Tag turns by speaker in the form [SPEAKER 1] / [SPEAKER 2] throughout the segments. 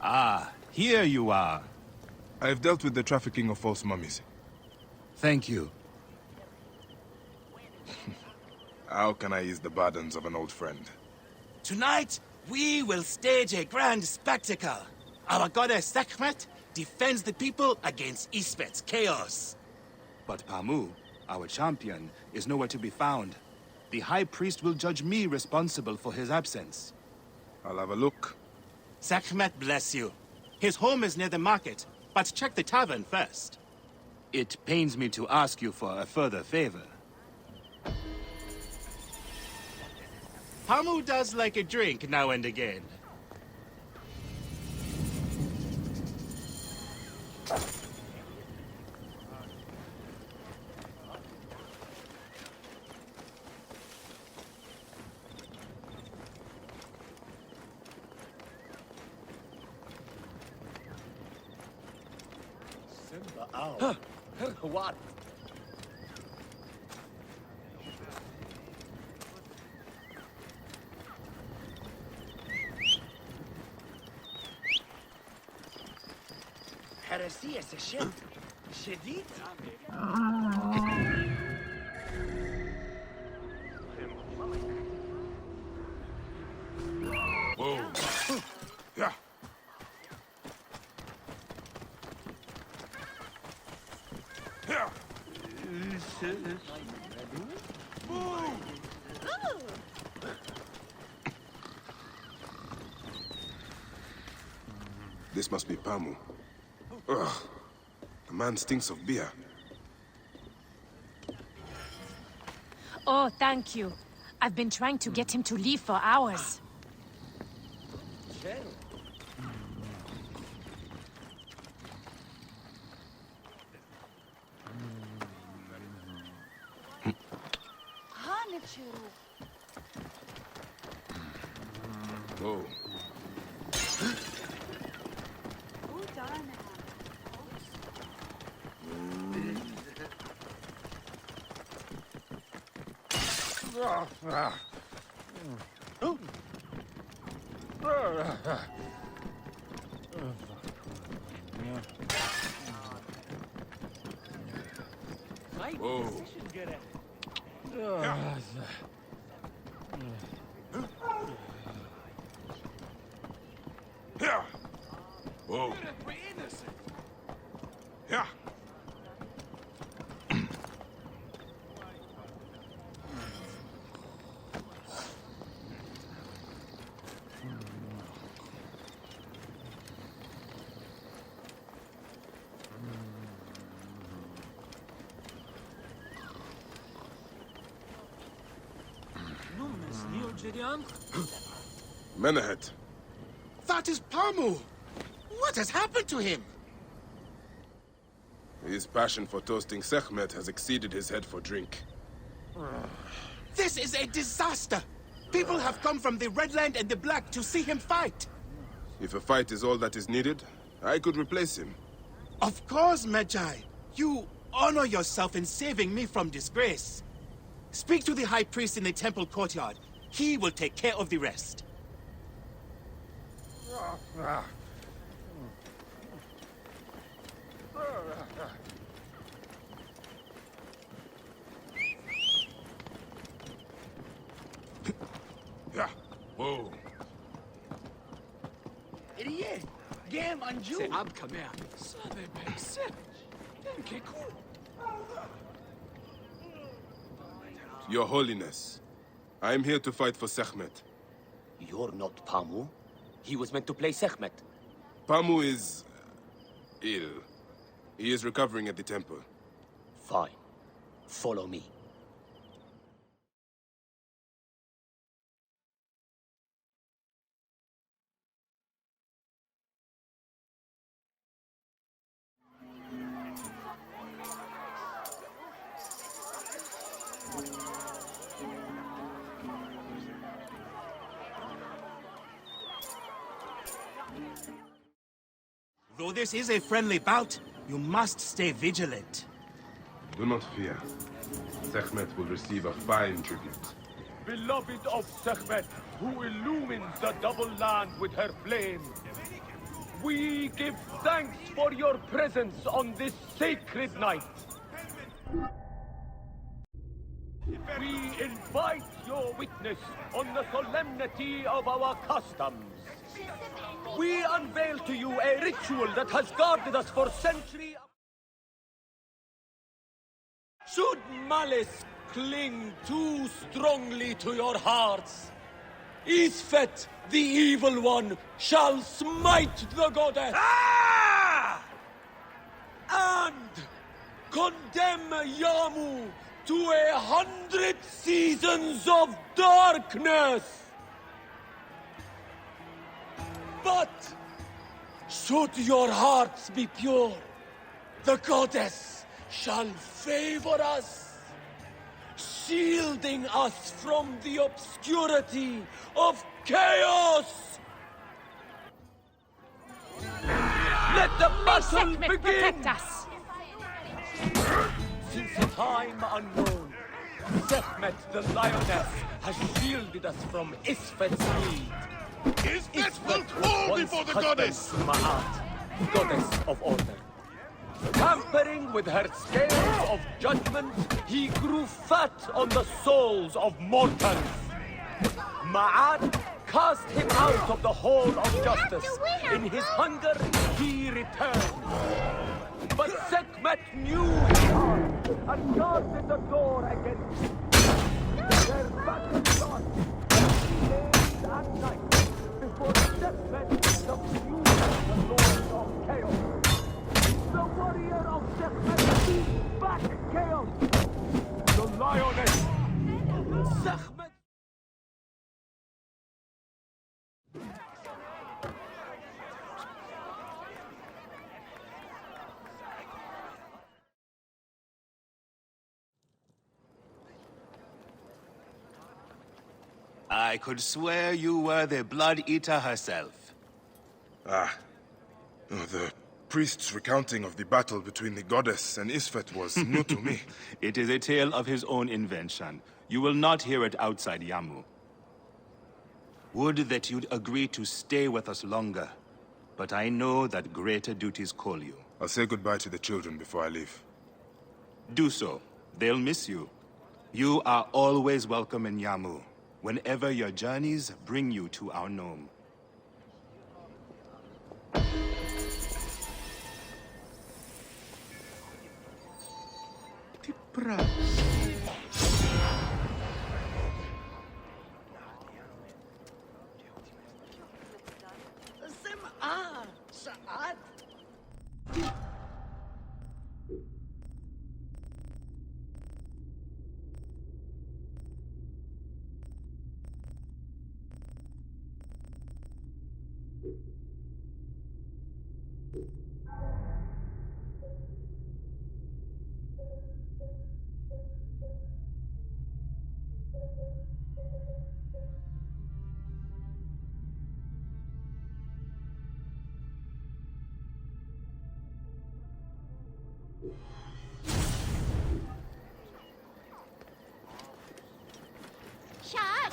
[SPEAKER 1] Ah, here you are.
[SPEAKER 2] I have dealt with the trafficking of false mummies.
[SPEAKER 1] Thank you.
[SPEAKER 2] How can I ease the burdens of an old friend?
[SPEAKER 3] Tonight, we will stage a grand spectacle. Our goddess Sekhmet defends the people against Ispet's chaos.
[SPEAKER 1] But Pamu, our champion, is nowhere to be found. The High Priest will judge me responsible for his absence.
[SPEAKER 2] I'll have a look.
[SPEAKER 3] Sekhmet bless you. His home is near the market, but check the tavern first.
[SPEAKER 1] It pains me to ask you for a further favor.
[SPEAKER 3] Pamu does like a drink now and again.
[SPEAKER 4] What? هرسية الشد شديد.
[SPEAKER 2] Whoa. Yeah. Yeah. This must be Pamu. Ugh. The man stinks of beer.
[SPEAKER 5] Oh, thank you. I've been trying to get him to leave for hours.
[SPEAKER 2] Whoa. Whoa. Yeah. Yeah. Whoa. Yeah. Menahet.
[SPEAKER 3] That is Pamu! What has happened to him?
[SPEAKER 2] His passion for toasting Sekhmet has exceeded his head for drink.
[SPEAKER 3] This is a disaster! People have come from the Red Land and the Black to see him fight!
[SPEAKER 2] If a fight is all that is needed, I could replace him.
[SPEAKER 3] Of course, Magi. You honor yourself in saving me from disgrace. Speak to the High Priest in the temple courtyard. He will take care of the rest.
[SPEAKER 2] Yeah. Whoa.
[SPEAKER 4] إيه جيم أنجو.
[SPEAKER 6] سأب كمان صابي بيكسب كيكو.
[SPEAKER 2] Your Holiness, I am here to fight for Sekhmet.
[SPEAKER 4] You're not Pamu. He was meant to play Sekhmet.
[SPEAKER 2] Pamu is ill. He is recovering at the temple.
[SPEAKER 4] Fine. Follow me.
[SPEAKER 3] Though this is a friendly bout, you must stay vigilant.
[SPEAKER 2] Do not fear. Sekhmet will receive a fine tribute.
[SPEAKER 7] Beloved of Sekhmet, who illumines the double land with her flame.
[SPEAKER 4] We give thanks for your presence on this sacred night. We invite your witness on the solemnity of our customs. We unveil to you a ritual that has guarded us for centuries. Should malice cling too strongly to your hearts, Isfet, the evil one, shall smite the goddess. And condemn Yamu to 100 seasons of darkness. But should your hearts be pure, the goddess shall favor us, shielding us from the obscurity of chaos. Let the battle
[SPEAKER 5] Sekhmet
[SPEAKER 4] begin!
[SPEAKER 5] protect us!
[SPEAKER 4] Since a time unknown, Sekhmet the lioness has shielded us from Isfet's greed.
[SPEAKER 2] Isfet will fall before the goddess!
[SPEAKER 4] Ma'at, goddess of order. Tampering with her scales of judgment, he grew fat on the souls of mortals. Ma'at cast him out of the hall of justice. In his hunger, he returned. But Sekhmet knew his heart and guarded the door against him. Their battle started day and night before Sekhmet subdued the lord of chaos. The warrior of Sekhmet beat back chaos. The lioness, Sekhmet.
[SPEAKER 1] I could swear you were the Blood Eater herself.
[SPEAKER 2] Ah. Oh, the priest's recounting of the battle between the goddess and Isfet was new to me.
[SPEAKER 1] It is a tale of his own invention. You will not hear it outside Yamu. Would that you'd agree to stay with us longer. But I know that greater duties call you.
[SPEAKER 2] I'll say goodbye to the children before I leave.
[SPEAKER 1] Do so. They'll miss you. You are always welcome in Yamu, whenever your journeys bring you to our Nome.
[SPEAKER 7] Şah,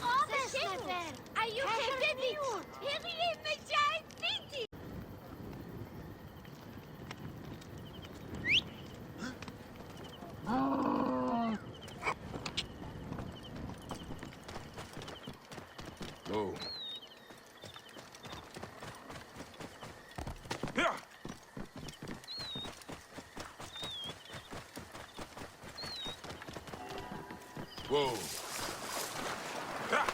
[SPEAKER 7] sefer. Ayuk evde Heriye mecai binti.
[SPEAKER 2] Whoa. Yeah. Whoa. Ah.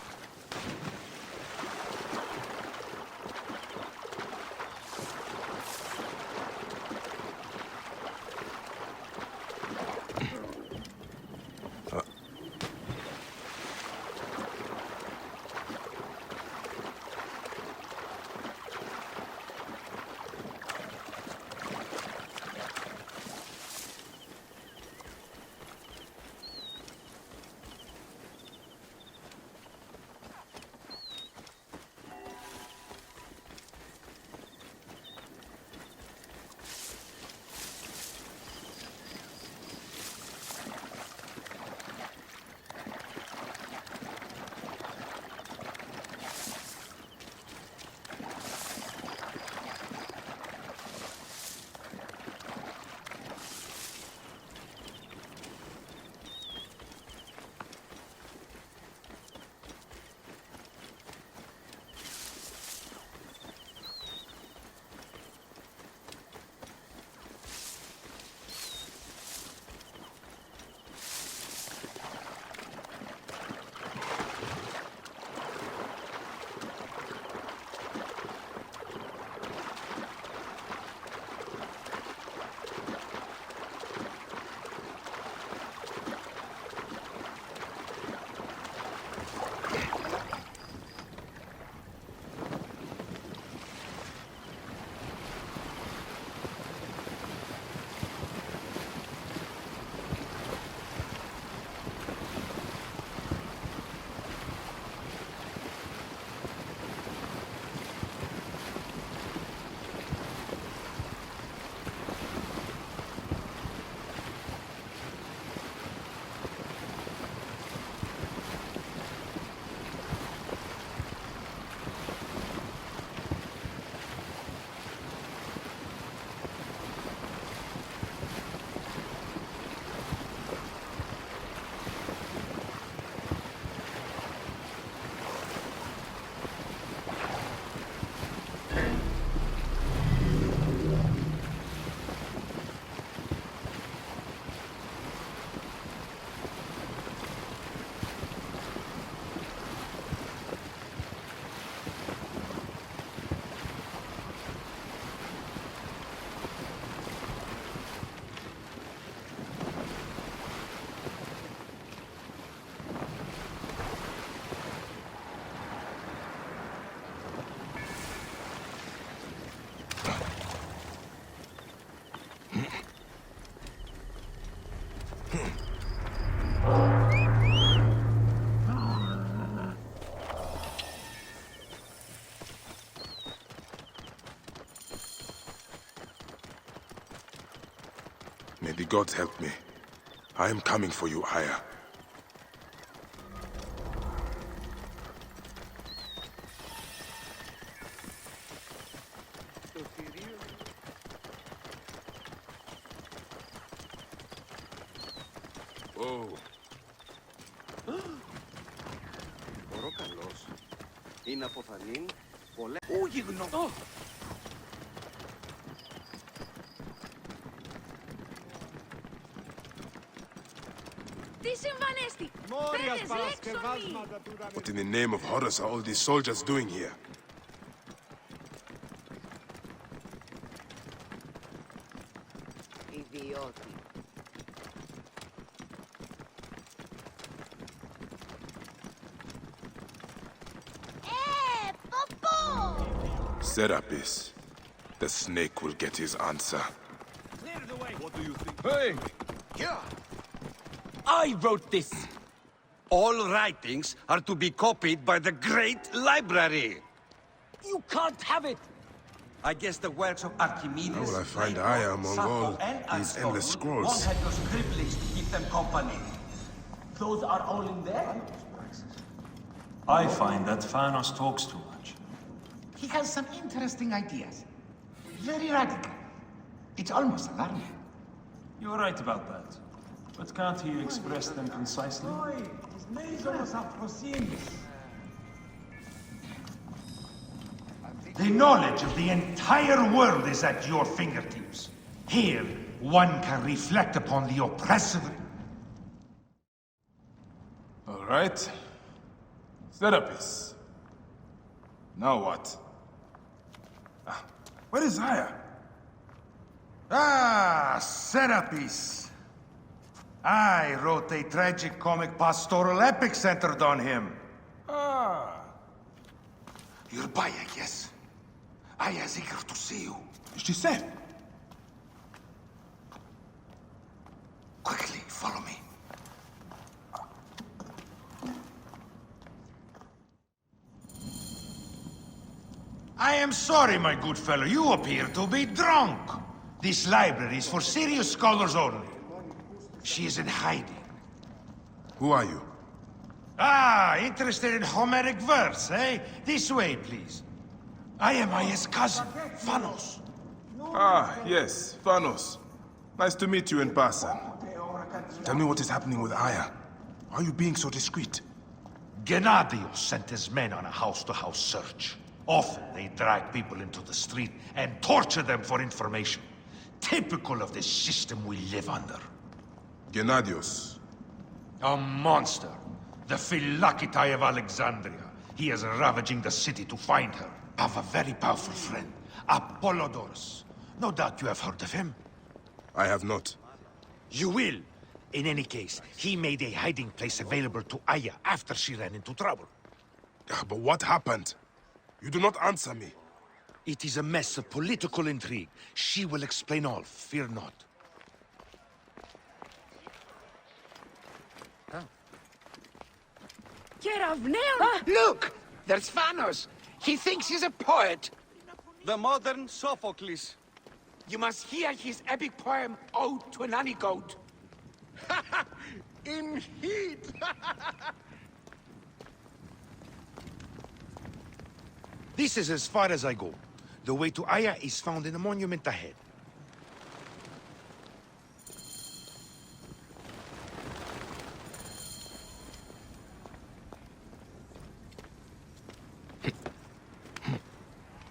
[SPEAKER 2] May the gods help me. I am coming for you, Aya.
[SPEAKER 8] Είναι αποθανήν πολλές...
[SPEAKER 7] Τι συμβανέστη! Πέτες, λέξω μη!
[SPEAKER 2] What in the name of Horus are all these soldiers doing here?
[SPEAKER 8] Ιδιώτη.
[SPEAKER 7] Ποπό!
[SPEAKER 2] Serapis. The snake will get his answer.
[SPEAKER 4] Hey! I wrote this.
[SPEAKER 9] All writings are to be copied by the Great Library.
[SPEAKER 4] You can't have it.
[SPEAKER 9] I guess the works of Archimedes...
[SPEAKER 2] How will I find Aya among all these endless scrolls?
[SPEAKER 9] All had your scribblings to keep them company.
[SPEAKER 4] Those are all in there.
[SPEAKER 10] I find that Thanos talks too much.
[SPEAKER 11] He has some interesting ideas. Very radical. It's almost alarming.
[SPEAKER 10] You're right about that. But can't he express them concisely?
[SPEAKER 11] The knowledge of the entire world is at your fingertips. Here, one can reflect upon the oppressive...
[SPEAKER 2] All right. Serapis. Now what? Where is Aya?
[SPEAKER 11] Ah, Serapis. I wrote a tragic comic pastoral epic centered on him. You're by, I guess. Aya's eager to see you.
[SPEAKER 2] She said.
[SPEAKER 11] Quickly, follow me. I am sorry, my good fellow. You appear to be drunk. This library is for serious scholars only. She is in hiding.
[SPEAKER 2] Who are you?
[SPEAKER 11] Ah, interested in Homeric verse, eh? This way, please. I am Aya's cousin, Phanos.
[SPEAKER 2] Ah, yes, Thanos. Nice to meet you in person. Tell me what is happening with Aya. Why are you being so discreet?
[SPEAKER 11] Gennadios sent his men on a house-to-house search. Often they drag people into the street and torture them for information. Typical of the system we live under.
[SPEAKER 2] Gennadios.
[SPEAKER 11] A monster. The Phylakitai of Alexandria. He is ravaging the city to find her. I have a very powerful friend, Apollodorus. No doubt you have heard of him.
[SPEAKER 2] I have not.
[SPEAKER 11] You will. In any case, he made a hiding place available to Aya after she ran into trouble.
[SPEAKER 2] But what happened? You do not answer me.
[SPEAKER 11] It is a mess of political intrigue. She will explain all, fear not.
[SPEAKER 6] Look! There's Thanos! He thinks he's a poet!
[SPEAKER 9] The modern Sophocles.
[SPEAKER 6] You must hear his epic poem, Ode to a Nanny Goat. In heat!
[SPEAKER 11] This is as far as I go. The way to Aya is found in the monument ahead.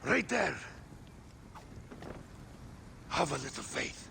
[SPEAKER 11] Right there. Have a little faith.